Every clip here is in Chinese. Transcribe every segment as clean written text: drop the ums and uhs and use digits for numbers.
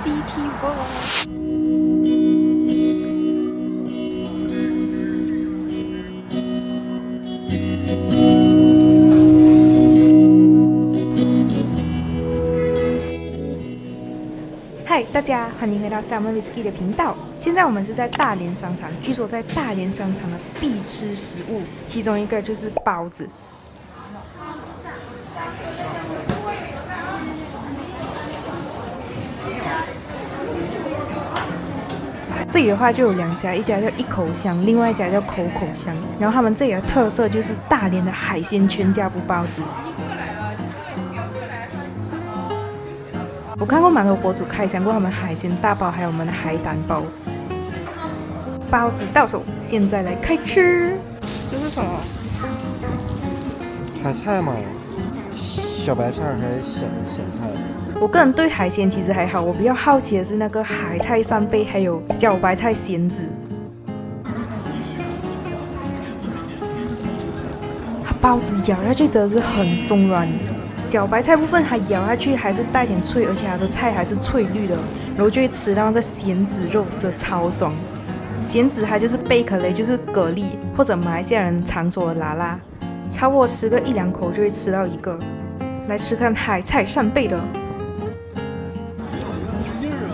City Walk。嗨，大家欢迎回到 Summer Whisky 的频道。现在我们是在大连商场，据说在大连商场的必吃食物，其中一个就是包子。这里的话就有两家，一家叫一口香，另外一家叫口口香。然后他们这里的特色就是大连的海鲜全家福包子。我看过蛮多博主开箱过他们海鲜大包，还有我们的海胆包。包子到手，现在来开吃。这是什么？海菜嘛，小白菜还是咸菜？我个人对海鲜其实还好，我比较好奇的是那个海菜扇贝，还有小白菜咸子。它包子咬下去真的是很松软。小白菜部分它咬下去还是带点脆，而且它的菜还是翠绿的，然后就会吃到那个咸子肉，真的超爽。咸子它就是贝壳类，就是蛤蜊或者马来西亚人常说的拉拉，超过吃个一两口就会吃到一个。来吃看海菜扇贝的，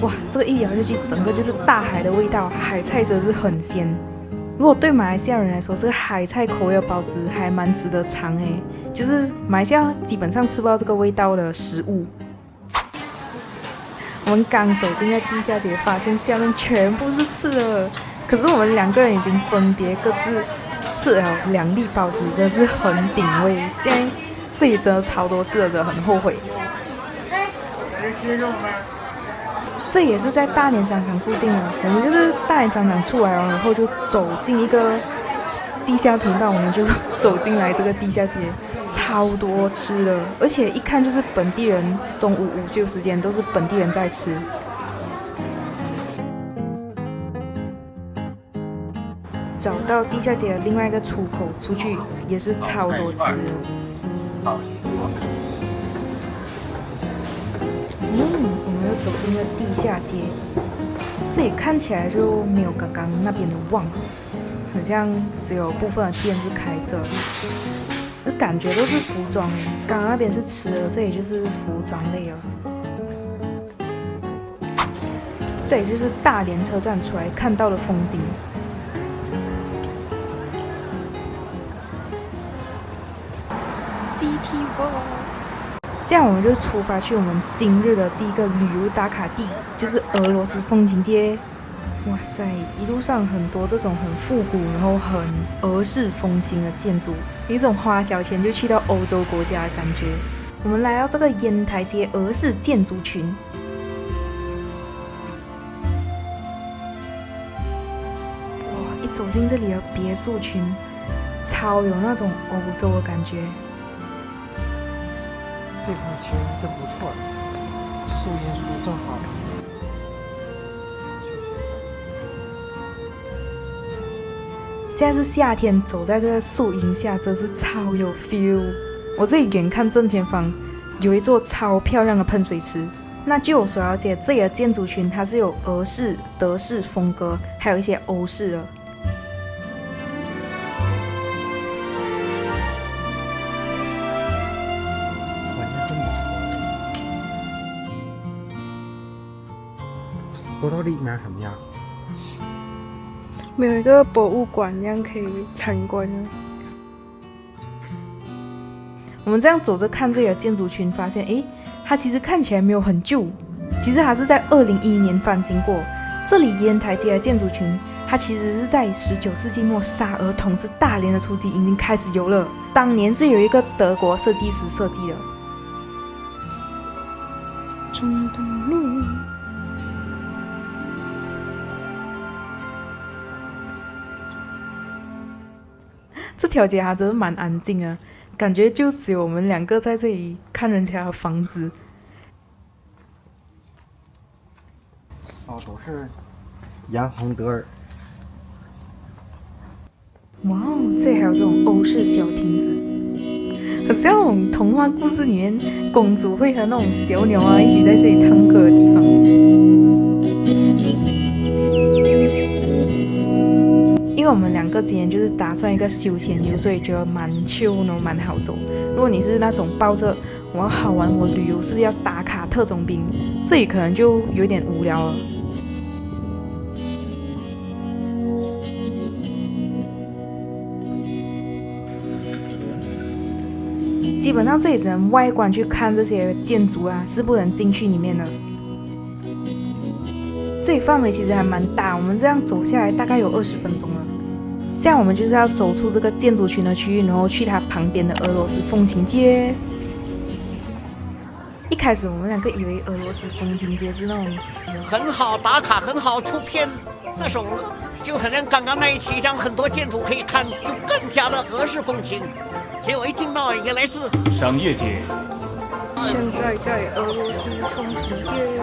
哇，这个一咬下去，整个就是大海的味道，海菜真的是很鲜。如果对马来西亚人来说，这个海菜口味的包子还蛮值得尝诶，就是马来西亚基本上吃不到这个味道的食物。我们刚走进了地下街，发现下面全部是刺的，可是我们两个人已经分别各自吃了2粒包子，真的是很顶胃。现在这里真的超多次了，真的很后悔。这也是在大连商场附近的，我们就是大连商场出来然后就走进一个地下通道，我们就走进来这个地下街，超多吃的，而且一看就是本地人，中午午休时间都是本地人在吃。找到地下街的另外一个出口出去，也是超多吃的。我们又走进了地下街，这里看起来就没有刚刚那边的旺，很像只有部分的店是开着，而感觉都是服装诶。刚刚那边是吃的，这里就是服装类了。这里就是大连车站出来看到的风景。City Walk。现在我们就出发去我们今日的第一个旅游打卡地，就是俄罗斯风情街。哇塞，一路上很多这种很复古，然后很俄式风情的建筑，一种花小钱就去到欧洲国家的感觉。我们来到这个烟台街俄式建筑群，哇，一走进这里的别墅群，超有那种欧洲的感觉。这块其实真不错，树荫树正好。现在是夏天，走在这个树荫下，真是超有 feel。我这里远看正前方有一座超漂亮的喷水池。那据我所了解，这里的建筑群它是有俄式、德式风格，还有一些欧式的。不知道里面什么样？没有一个博物馆一样可以参观呢。我们这样走着看这里的建筑群，发现它其实看起来没有很旧，其实它是在2011年翻新过。这里烟台街的建筑群，它其实是在19世纪末沙俄统治大连的初期已经开始有了，当年是有一个德国设计师设计的。中东路。这条街还真是蛮安静啊，感觉就只有我们两个在这里看人家的房子。都是杨恒德尔。哇哦，这里还有这种欧式小亭子，很像那种童话故事里面公主会和那种小鸟啊一起在这里唱歌的地方。个今天就是打算一个休闲游，所以觉得蛮 chill，然后蛮好走。如果你是那种抱着我要好玩，我旅游是要打卡特种兵，这里可能就有点无聊了。基本上这里只能外观去看这些建筑啊，是不能进去里面的。这里范围其实还蛮大，我们这样走下来大概有20分钟了。现在我们就是要走出这个建筑群的区域，然后去它旁边的俄罗斯风情街。一开始我们两个以为俄罗斯风情街是那种很好打卡、很好出片那种，就好像刚刚那一期这样，很多建筑可以看，就更加的俄式风情。结果一进到原来是商业街。现在在俄罗斯风情街，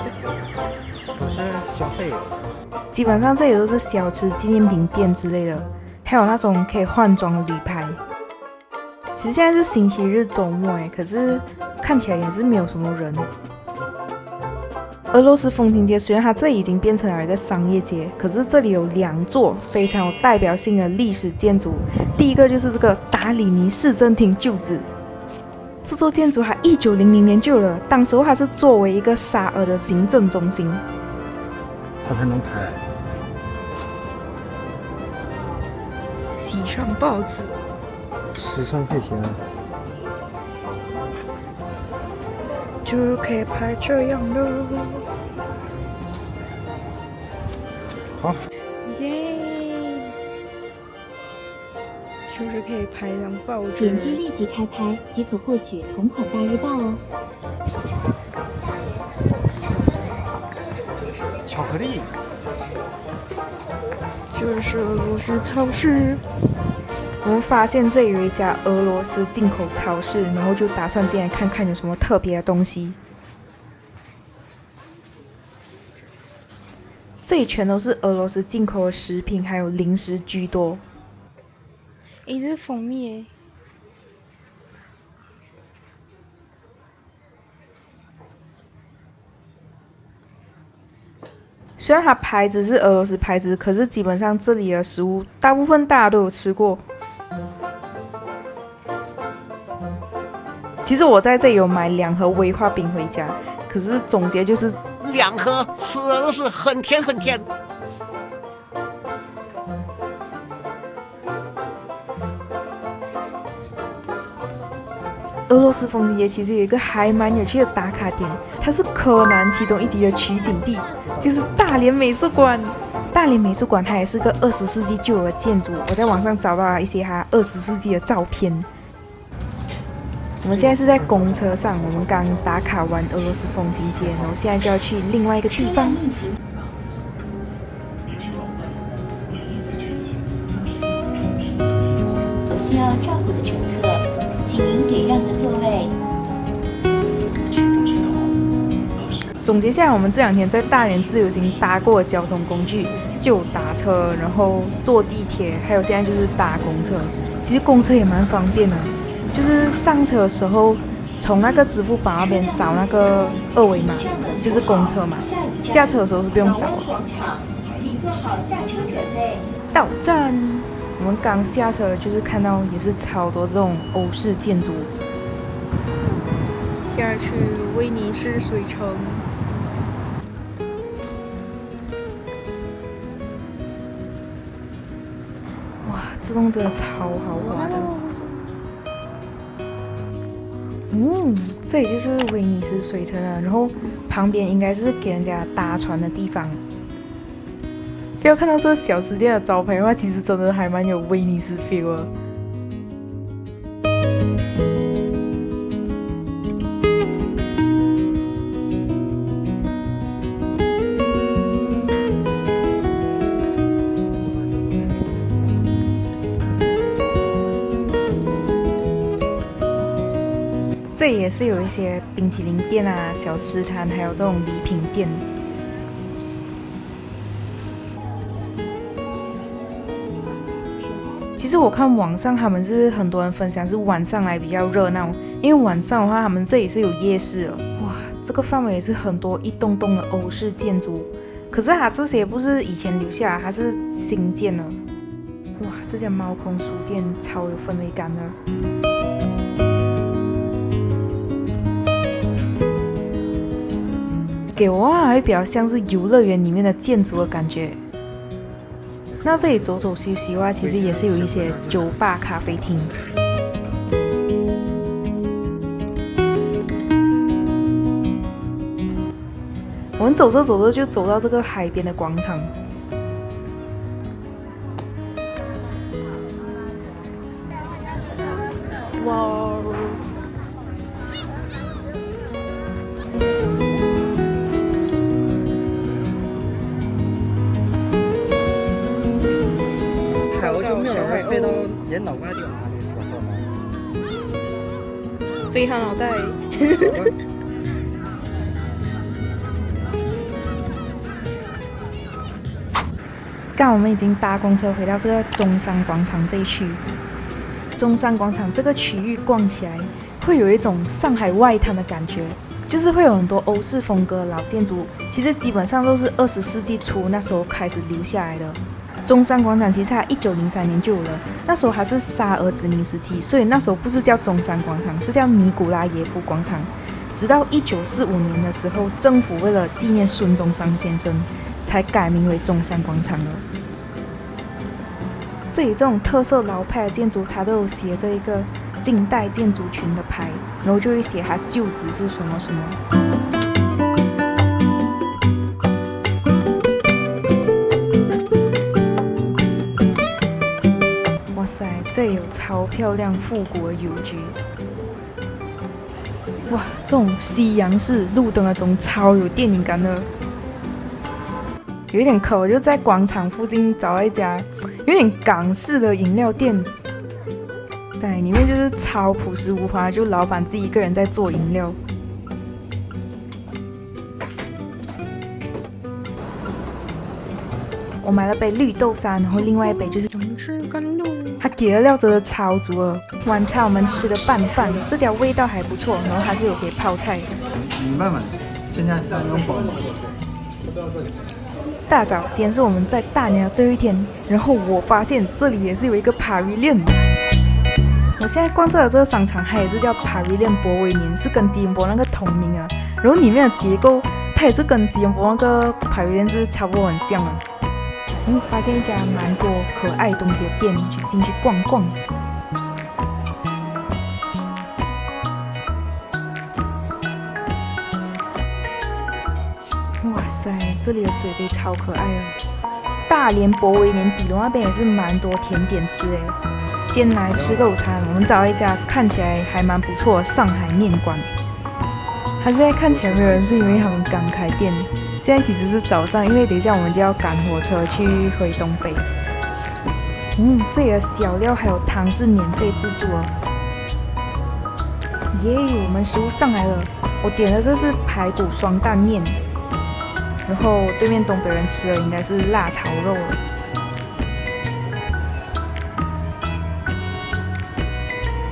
都是消费的。基本上这里都是小吃、纪念品店之类的，还有那种可以换装的旅拍。其实现在是星期日周末可是看起来也是没有什么人。俄罗斯风情街虽然它这里已经变成了一个商业街，可是这里有2座非常有代表性的历史建筑。第一个就是这个达里尼市政厅旧址，这座建筑还1900年就有了，当时它是作为一个沙俄的行政中心。它才能拍。洗上报纸，13块钱。就是可以拍这样的。好，耶！就是可以拍张报纸。点击立即开拍即可获取同款大日报哦。巧克力。这是俄罗斯超市。我们发现这里有一家俄罗斯进口超市，然后就打算进来看看有什么特别的东西。这里全都是俄罗斯进口的食品，还有零食居多。诶，这是蜂蜜耶。虽然它牌子是俄罗斯牌子，可是基本上这里的食物大部分大家都有吃过。其实我在这里有买2盒威化饼回家，可是总结就是2盒，吃的都是很甜很甜。俄罗斯风情街其实有一个还蛮有趣的打卡点，它是柯南其中一集的取景地，就是大连美术馆。大连美术馆它也是个20世纪就有的建筑，我在网上找到了一些它20世纪的照片。我们现在是在公车上，我们刚打卡完俄罗斯风情街，然后现在就要去另外一个地方。有需要照顾的乘客，请您给让个座位。总结下来，我们这2天在大连自由行搭过的交通工具，就打车，然后坐地铁，还有现在就是搭公车。其实公车也蛮方便的。就是上车的时候，从那个支付宝那边扫那个2维码，就是公车嘛。下车的时候是不用扫的。请做好下车准备。到站，我们刚下车，就是看到也是超多这种欧式建筑。下去威尼斯水城。哇，这栋真的超豪华的。这里就是威尼斯水城了，然后旁边应该是给人家搭船的地方。不要看到这个小吃店的招牌的话，其实真的还蛮有威尼斯 feel 的。这里也是有一些冰淇淋店啊、小吃摊，还有这种礼品店。其实我看网上他们是很多人分享是晚上来比较热闹，因为晚上的话他们这里是有夜市的。哇，这个范围也是很多一栋栋的欧式建筑，可是它这些不是以前留下，它是新建的。哇，这家猫空书店超有氛围感的。给我还会比较像是游乐园里面的建筑的感觉。那这里走走休息的话，其实也是有一些酒吧、咖啡厅。我们走着走着就走到这个海边的广场。哇哦！好久没有人飞到人脑瓜顶上的时候了。飞他脑袋。刚我们已经搭公车回到这个中山广场这一区。中山广场这个区域逛起来会有一种上海外滩的感觉，就是会有很多欧式风格的老建筑，其实基本上都是20世纪初那时候开始留下来的。中山广场其实它1903年就有了，那时候还是沙俄殖民时期，所以那时候不是叫中山广场，是叫尼古拉耶夫广场。直到1945年的时候，政府为了纪念孙中山先生，才改名为中山广场了。这里这种特色老派的建筑，它都有写着一个近代建筑群的牌，然后就会写它旧址是什么什么。哇塞，这里有超漂亮复古的邮局。哇，这种西洋式路灯的这种超有电影感的。有一点渴，我就在广场附近找到一家有点港式的饮料店，在里面就是超朴实无华，就老板自己一个人在做饮料。我买了杯绿豆沙，然后另外一杯就是他给的料真的超足了。晚餐我们吃的拌饭，这家味道还不错，然后还是有给泡菜。你慢慢，现在还能包吗？大早，今天是我们在大年的最后一天，然后我发现这里也是有一个 Pavilion。我现在逛这个商场，它也是叫 Pavilion 博维年，是跟吉隆坡那个同名啊。然后里面的结构，它也是跟吉隆坡那个 Pavilion 是差不多很像啊。然后发现一家蛮多可爱东西的店，就进去逛逛。哇塞，这里的水杯超可爱啊！大连博维年底楼那边也是蛮多甜点吃诶。先来吃个午餐，我们找到一家看起来还蛮不错的上海面馆。它现在看起来没有人，是因为他们刚开店。现在其实是早上，因为等一下我们就要赶火车去回东北。这里的小料还有汤是免费自助哦。耶，我们食物上来了，我点的这是排骨双蛋面。然后对面东北人吃的应该是辣炒肉了。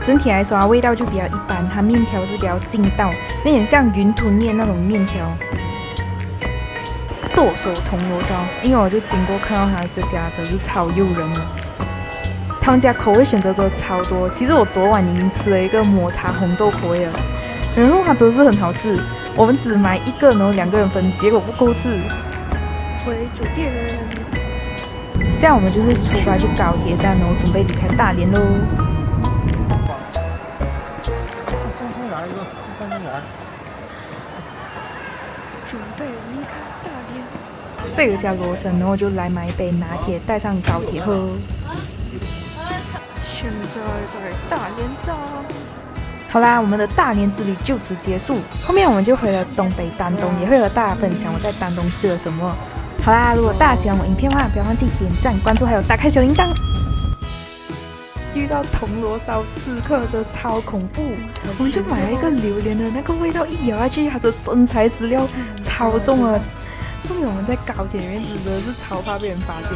整体来说，它味道就比较一般，它面条是比较劲道，有点像云吞面那种面条。剁手铜锣烧，因为我就经过看到它这家，真是超诱人的。他们家口味选择真的超多，其实我昨晚已经吃了一个抹茶红豆口味了，然后它真的是很好吃。我们只买一个，然后2个人分，结果不够吃。回酒店。现在我们就是出发去高铁站，然后准备离开大连喽。放公园一个4分公园。准备离开大连。这个叫罗森，然后我就来买一杯拿铁，带上高铁喝。现在在大连站。好啦，我们的大连之旅就此结束。后面我们就回了东北丹东，也会和大家分享我在丹东吃了什么。好啦，如果大家喜欢我影片的话，不要忘记点赞、关注，还有打开小铃铛。遇到铜锣烧刺客，这超恐怖！我们就买了一个榴莲的，那个味道一咬下去，它的真材实料超重啊！重点我们在高铁里面真的是超怕被人发现。